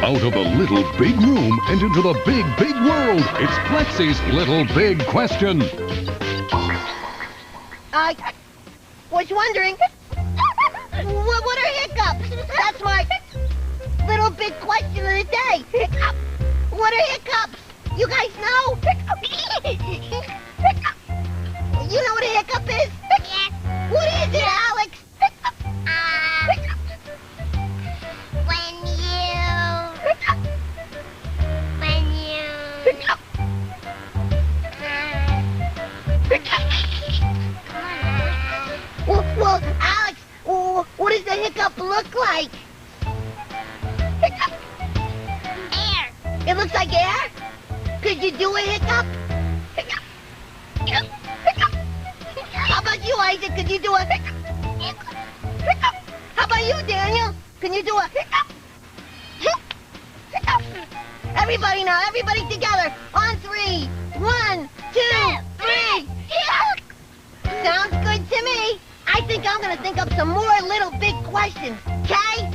Out of the little big room and into the big, big world, it's Flexy's Little Big Question. I was wondering, what are hiccups? That's my little big question of the day. What are hiccups? You guys know? You know what a hiccup is? Yes. What is it, Alex? Well, Alex, what does the hiccup look like? Hiccup. Air. It looks like air? Could you do a hiccup? Hiccup. Hiccup. Hiccup. How about you, Isaac? Could you do a hiccup? Hiccup. Hiccup. How about you, Daniel? Can you do a hiccup? Hiccup. Everybody now, everybody together. On 3. 1, 2, 3. Hiccup. Sounds good to me. I think I'm gonna think up some more little big questions, okay?